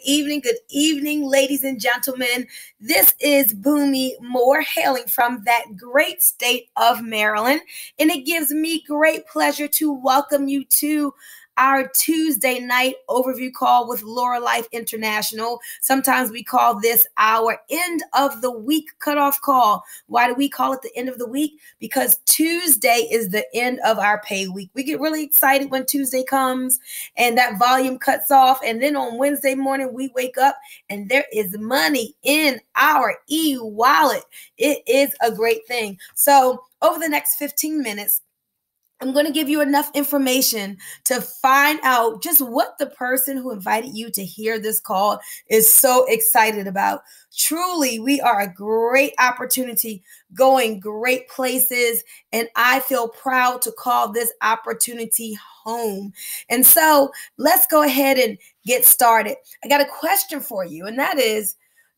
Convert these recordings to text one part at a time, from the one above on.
Good evening, ladies and gentlemen. This is Bunmi Moore hailing from that great state of Maryland, and it gives me great pleasure to welcome you to our Tuesday night overview call with Lurralife INternational. Sometimes we call this our end of the week cutoff call. Why do we call it the end of the week? Because Tuesday is the end of our pay week. We get really excited when Tuesday comes and that volume cuts off. And then on Wednesday morning, we wake up and there is money in our e-wallet. It is a great thing. So over the next 15 minutes, I'm going to give you enough information to find out just what the person who invited you to hear this call is so excited about. Truly, we are a great opportunity going great places, and I feel proud to call this opportunity home. And so let's go ahead and get started. I got a question for you, and that is,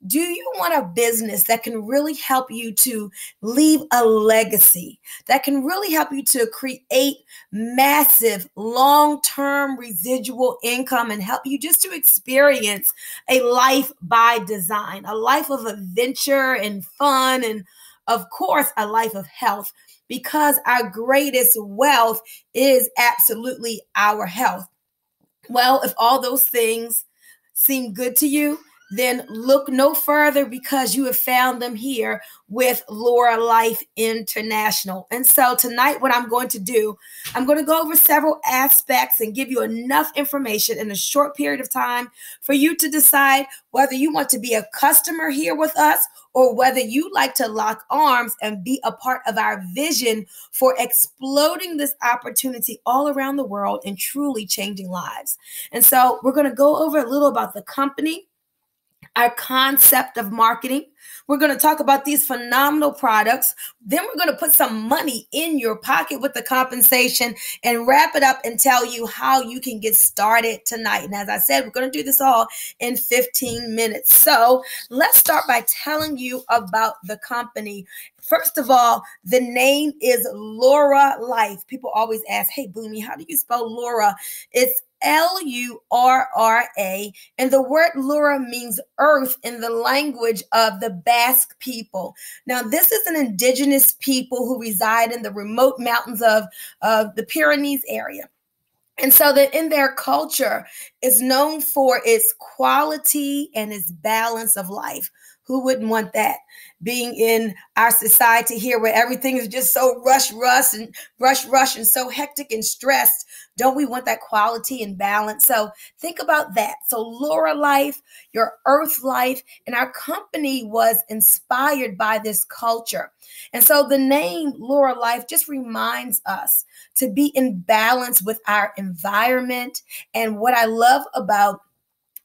do you want a business that can really help you to leave a legacy, that can really help you to create massive long-term residual income and help you just to experience a life by design, a life of adventure and fun, and of course, a life of health, because our greatest wealth is absolutely our health? Well, if all those things seem good to you, then look no further, because you have found them here with Lurralife INternational. And so tonight, what I'm going to do, I'm going to go over several aspects and give you enough information in a short period of time for you to decide whether you want to be a customer here with us or whether you like to lock arms and be a part of our vision for exploding this opportunity all around the world and truly changing lives. And so we're going to go over a little about the company, our concept of marketing. We're going to talk about these phenomenal products. Then we're going to put some money in your pocket with the compensation and wrap it up and tell you how you can get started tonight. And as I said, we're going to do this all in 15 minutes. So let's start by telling you about the company. First of all, the name is Lurralife. People always ask, hey, Bunmi, how do you spell Lurra? It's Lurra, and the word Lurra means earth in the language of the Basque people. Now, this is an indigenous people who reside in the remote mountains of the Pyrenees area. And so that in their culture is known for its quality and its balance of life. Who wouldn't want that? Being in our society here where everything is just so rush and so hectic and stressed, don't we want that quality and balance? So think about that. So Lurralife, your earth life, and our company was inspired by this culture. And so the name Lurralife just reminds us to be in balance with our environment. And what I love about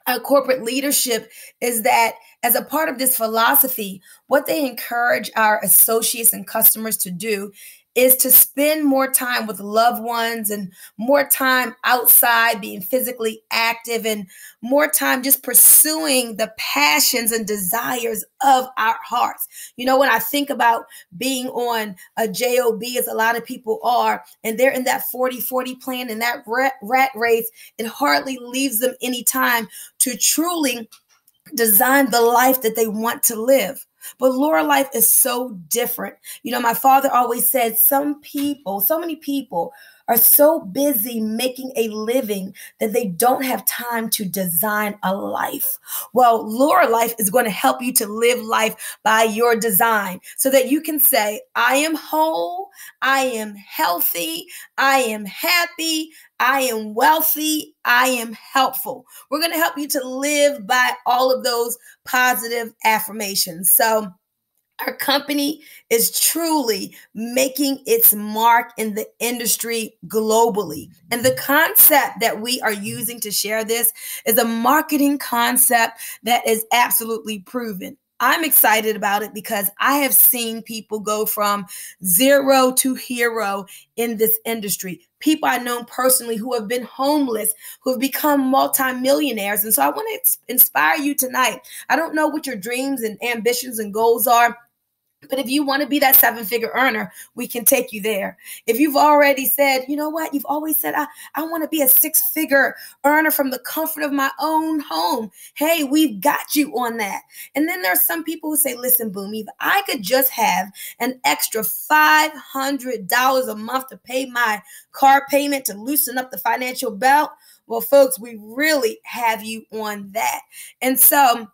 our corporate leadership is that as a part of this philosophy, what they encourage our associates and customers to do is to spend more time with loved ones and more time outside being physically active and more time just pursuing the passions and desires of our hearts. You know, when I think about being on a job, as a lot of people are, and they're in that 40-40 plan and that rat race, it hardly leaves them any time to truly design the life that they want to live. But Lurralife is so different. You know, my father always said so many people are so busy making a living that they don't have time to design a life. Well, Lurralife is going to help you to live life by your design so that you can say, I am whole, I am healthy, I am happy, I am wealthy, I am helpful. We're going to help you to live by all of those positive affirmations. So our company is truly making its mark in the industry globally. And the concept that we are using to share this is a marketing concept that is absolutely proven. I'm excited about it because I have seen people go from zero to hero in this industry. People I know personally who have been homeless, who have become multimillionaires. And so I want to inspire you tonight. I don't know what your dreams and ambitions and goals are, But if you want to be that 7-figure earner, we can take you there. If you've already said, you know what, you've always said, I want to be a 6-figure earner from the comfort of my own home. Hey, we've got you on that. And then there's some people who say, listen, Bunmi, if I could just have an extra $500 a month to pay my car payment to loosen up the financial belt, well, folks, we really have you on that. And so,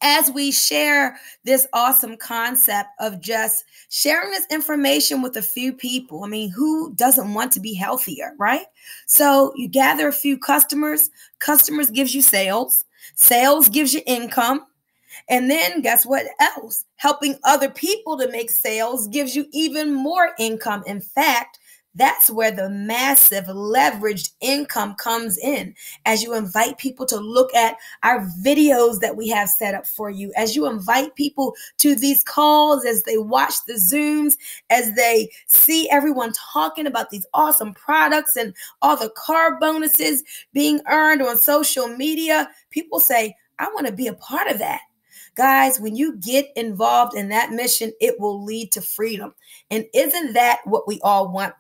as we share this awesome concept of just sharing this information with a few people, I mean, who doesn't want to be healthier, right? So you gather a few customers, customers gives you sales, sales gives you income. And then guess what else? Helping other people to make sales gives you even more income. In fact, that's where the massive leveraged income comes in. As you invite people to look at our videos that we have set up for you, as you invite people to these calls, as they watch the Zooms, as they see everyone talking about these awesome products and all the car bonuses being earned on social media, people say, I want to be a part of that. Guys, when you get involved in that mission, it will lead to freedom. And isn't that what we all want?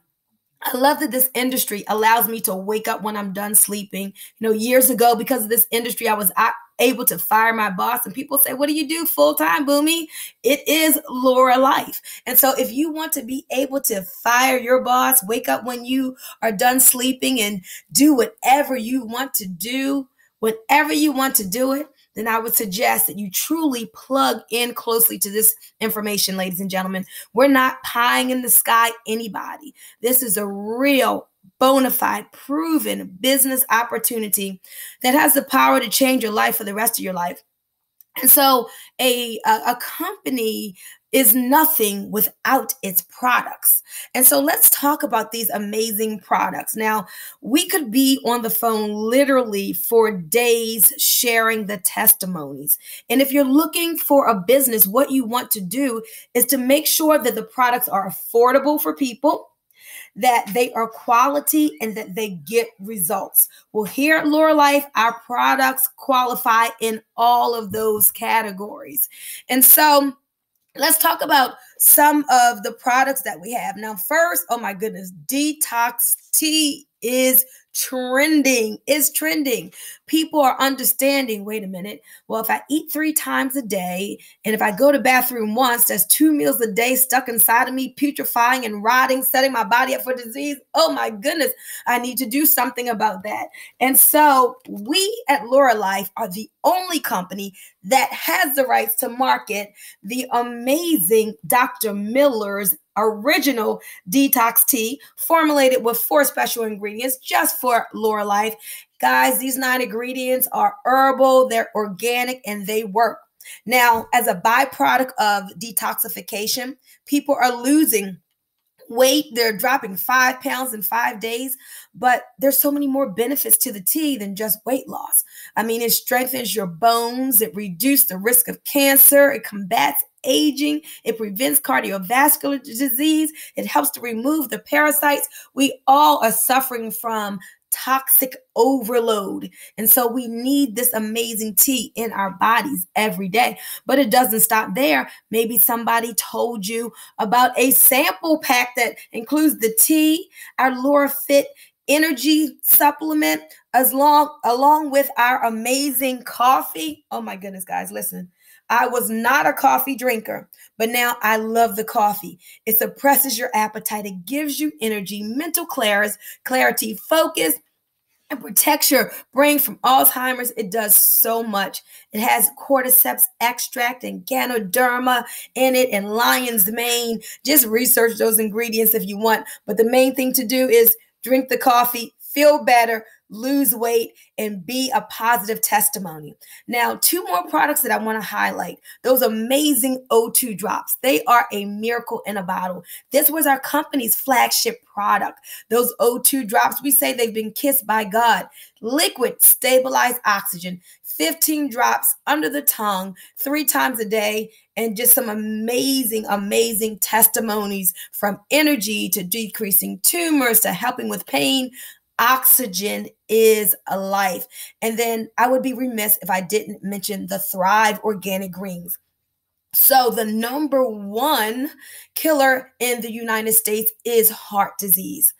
I love that this industry allows me to wake up when I'm done sleeping. You know, years ago, because of this industry, I was able to fire my boss. And people say, what do you do full time, Bunmi? It is Lurralife. And so if you want to be able to fire your boss, wake up when you are done sleeping and do whatever you want to do, whenever you want to do it, then I would suggest that you truly plug in closely to this information, ladies and gentlemen. We're not pieing in the sky anybody. This is a real, bona fide, proven business opportunity that has the power to change your life for the rest of your life. And so a company is nothing without its products. And so let's talk about these amazing products. Now, we could be on the phone literally for days sharing the testimonies. And if you're looking for a business, what you want to do is to make sure that the products are affordable for people, that they are quality, and that they get results. Well, here at Lurralife, our products qualify in all of those categories. And so let's talk about some of the products that we have. Now, first, oh my goodness, detox tea is trending. It's trending. People are understanding, wait a minute, well, if I eat 3 times a day and if I go to bathroom once, that's 2 meals a day stuck inside of me, putrefying and rotting, setting my body up for disease. Oh my goodness, I need to do something about that. And so we at Lurralife are the only company that has the rights to market the amazing Dr. Miller's original detox tea, formulated with 4 special ingredients just for Lurralife. Guys, these 9 ingredients are herbal, they're organic, and they work. Now, as a byproduct of detoxification, people are losing weight. They're dropping 5 pounds in 5 days, but there's so many more benefits to the tea than just weight loss. I mean, it strengthens your bones. It reduces the risk of cancer. It combats aging. It prevents cardiovascular disease. It helps to remove the parasites we all are suffering from, toxic overload. And so we need this amazing tea in our bodies every day. But it doesn't stop there. Maybe somebody told you about a sample pack that includes the tea, our LuraFit energy supplement, along with our amazing coffee. Oh my goodness, guys, listen. I was not a coffee drinker, but now I love the coffee. It suppresses your appetite. It gives you energy, mental clarity, focus, and protects your brain from Alzheimer's. It does so much. It has cordyceps extract and ganoderma in it and lion's mane. Just research those ingredients if you want. But the main thing to do is drink the coffee, feel better, lose weight, and be a positive testimony. Now, 2 more products that I want to highlight. Those amazing O2 drops. They are a miracle in a bottle. This was our company's flagship product. Those O2 drops, we say they've been kissed by God. Liquid stabilized oxygen, 15 drops under the tongue, 3 times a day, and just some amazing, amazing testimonies, from energy to decreasing tumors to helping with pain. Oxygen is a life. And then I would be remiss if I didn't mention the Thrive organic greens. So the number one killer in the United States is heart disease.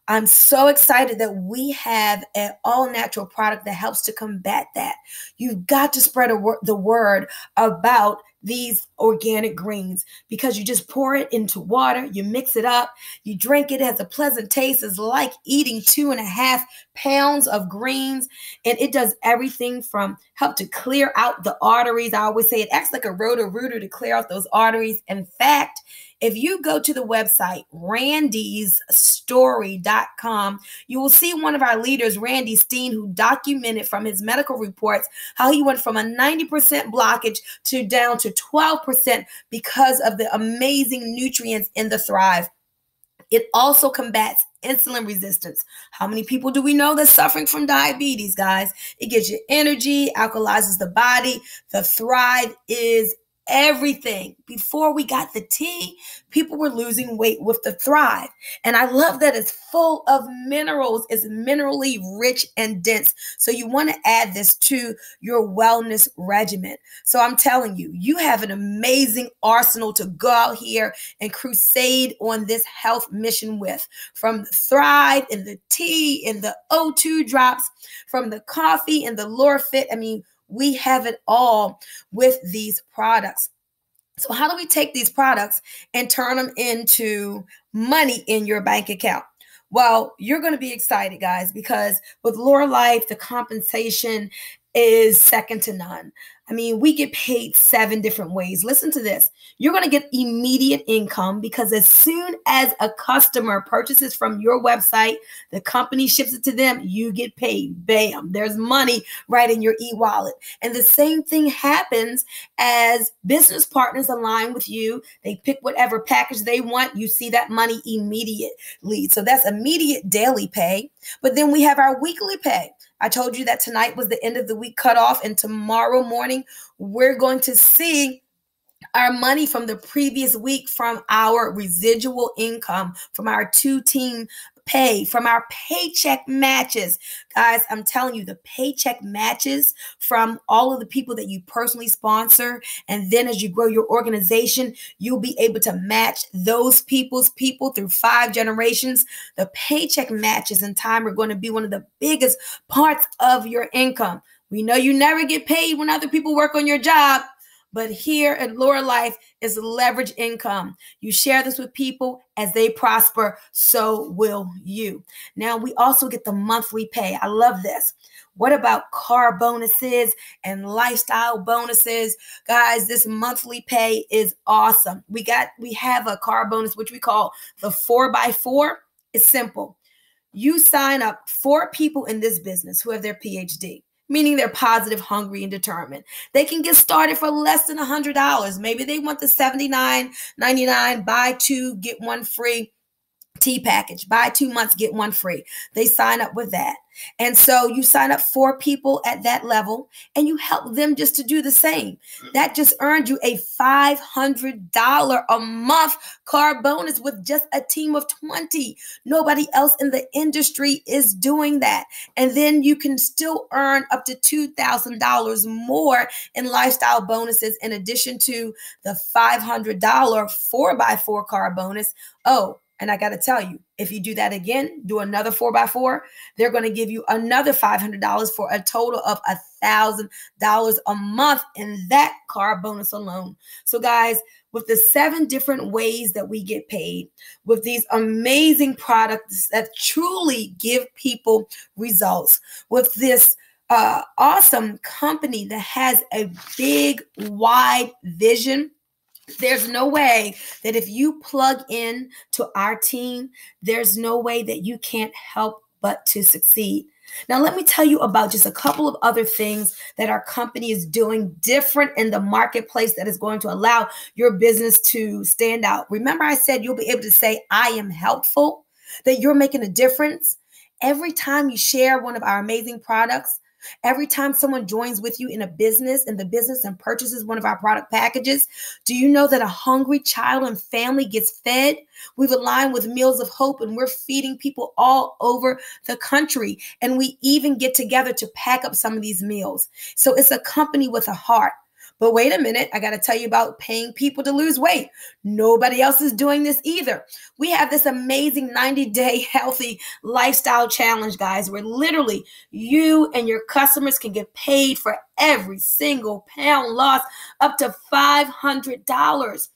I'm so excited that we have an all natural product that helps to combat that. You've got to spread the word about these organic greens, because you just pour it into water, you mix it up, you drink it, it has a pleasant taste. It's like eating 2.5 pounds of greens, and it does everything from help to clear out the arteries. I always say it acts like a roto-rooter to clear out those arteries. In fact, if you go to the website randysstory.com, you will see one of our leaders, Randy Steen, who documented from his medical reports how he went from a 90% blockage to down to 12% because of the amazing nutrients in the Thrive. It also combats insulin resistance. How many people do we know that's suffering from diabetes, guys? It gives you energy, alkalizes the body. The Thrive is everything. Before we got the tea, people were losing weight with the Thrive. And I love that it's full of minerals. It's minerally rich and dense. So you want to add this to your wellness regimen. So I'm telling you, you have an amazing arsenal to go out here and crusade on this health mission with. From the Thrive and the tea and the O2 drops, from the coffee and the LureFit. I mean, we have it all with these products. So how do we take these products and turn them into money in your bank account? Well, you're going to be excited, guys, because with Lurralife, the compensation is second to none. I mean, we get paid 7 different ways. Listen to this. You're going to get immediate income, because as soon as a customer purchases from your website, the company ships it to them, you get paid. Bam, there's money right in your e-wallet. And the same thing happens as business partners align with you. They pick whatever package they want. You see that money immediately. So that's immediate daily pay. But then we have our weekly pay. I told you that tonight was the end of the week cutoff, and tomorrow morning we're going to see our money from the previous week, from our residual income, from our 2-team pay, from our paycheck matches. Guys, I'm telling you, the paycheck matches from all of the people that you personally sponsor. And then as you grow your organization, you'll be able to match those people through 5 generations. The paycheck matches in time are going to be one of the biggest parts of your income. We know you never get paid when other people work on your job, but here at Lurralife is leverage income. You share this with people, as they prosper, so will you. Now, we also get the monthly pay. I love this. What about car bonuses and lifestyle bonuses? Guys, this monthly pay is awesome. We have a car bonus, which we call the 4x4. It's simple. You sign up 4 people in this business who have their PhD, meaning they're positive, hungry, and determined. They can get started for less than $100. Maybe they want the $79.99 buy 2, get 1 free tea package. Buy 2 months, get 1 free. They sign up with that. And so you sign up 4 people at that level, and you help them just to do the same. That just earned you a $500 a month car bonus with just a team of 20. Nobody else in the industry is doing that. And then you can still earn up to $2,000 more in lifestyle bonuses, in addition to the $500 4x4 car bonus. Oh, and I got to tell you, if you do that again, do another 4x4, they're going to give you another $500 for a total of $1,000 a month in that car bonus alone. So guys, with the 7 different ways that we get paid, with these amazing products that truly give people results, with this awesome company that has a big, wide vision, there's no way that if you plug in to our team, there's no way that you can't help but to succeed. Now, let me tell you about just a couple of other things that our company is doing different in the marketplace that is going to allow your business to stand out. Remember, I said you'll be able to say, I am helpful, that you're making a difference. Every time you share one of our amazing products, every time someone joins with you in the business and purchases one of our product packages, do you know that a hungry child and family gets fed? We've aligned with Meals of Hope, and we're feeding people all over the country. And we even get together to pack up some of these meals. So it's a company with a heart. But wait a minute, I got to tell you about paying people to lose weight. Nobody else is doing this either. We have this amazing 90-day healthy lifestyle challenge, guys, where literally you and your customers can get paid for every single pound lost up to $500.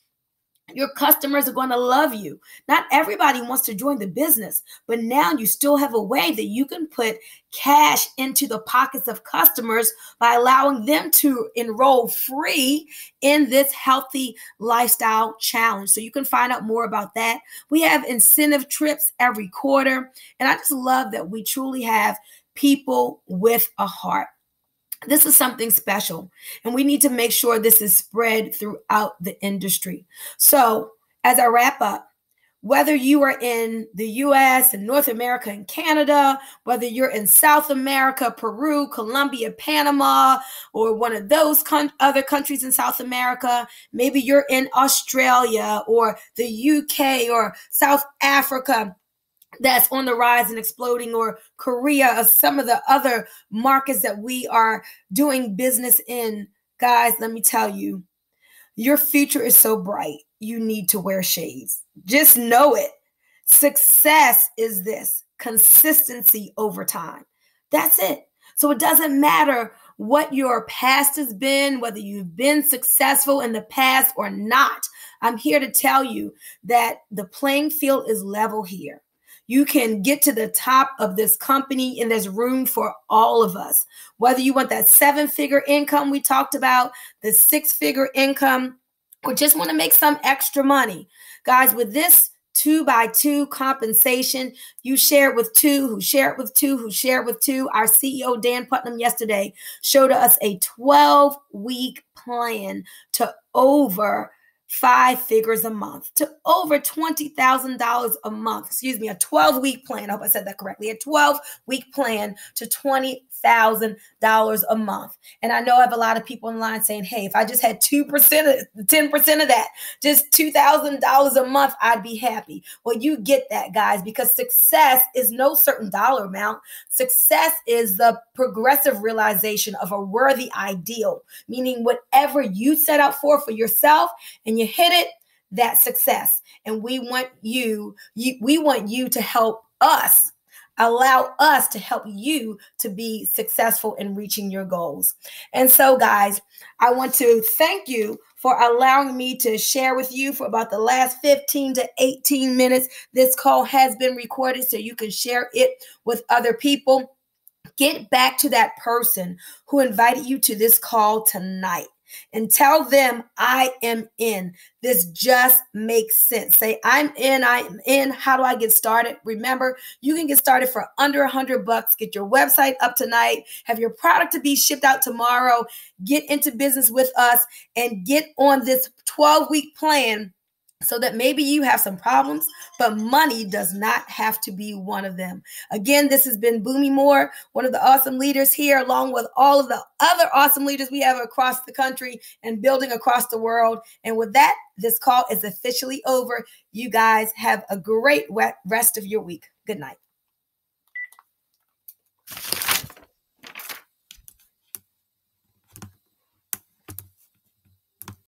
Your customers are going to love you. Not everybody wants to join the business, but now you still have a way that you can put cash into the pockets of customers by allowing them to enroll free in this healthy lifestyle challenge. So you can find out more about that. We have incentive trips every quarter, and I just love that we truly have people with a heart. This is something special, and we need to make sure this is spread throughout the industry. So as I wrap up, whether you are in the US and North America and Canada, whether you're in South America, Peru, Colombia, Panama, or one of those other countries in South America, maybe you're in Australia or the UK or South Africa, that's on the rise and exploding, or Korea, or some of the other markets that we are doing business in. Guys, let me tell you, your future is so bright. You need to wear shades. Just know it. Success is this: consistency over time. That's it. So it doesn't matter what your past has been, whether you've been successful in the past or not. I'm here to tell you that the playing field is level here. You can get to the top of this company, and there's room for all of us. Whether you want that 7-figure income we talked about, the 6-figure income, or just want to make some extra money. Guys, with this 2x2 compensation, you share it with two, who share it with two, who share it with two. Our CEO, Dan Putnam, yesterday showed us a 12-week plan to over 5 figures a month, to over $20,000 a month. Excuse me, a 12-week plan. I hope I said that correctly. A 12-week plan to $20,000 a month. And I know I have a lot of people in line saying, hey, if I just had 2%, 10% of that, just $2,000 a month, I'd be happy. Well, you get that, guys, because success is no certain dollar amount. Success is the progressive realization of a worthy ideal, meaning whatever you set out for yourself and you hit it, that's success. And we want you to help us, allow us to help you to be successful in reaching your goals. And so, guys, I want to thank you for allowing me to share with you for about the last 15 to 18 minutes. This call has been recorded so you can share it with other people. Get back to that person who invited you to this call tonight and tell them, I am in. This just makes sense. Say, I'm in, I am in. How do I get started? Remember, you can get started for under $100. Get your website up tonight, have your product to be shipped out tomorrow, get into business with us, and get on this 12-week plan so that maybe you have some problems, but money does not have to be one of them. Again, this has been Bunmi Moore, one of the awesome leaders here, along with all of the other awesome leaders we have across the country and building across the world. And with that, this call is officially over. You guys have a great rest of your week. Good night.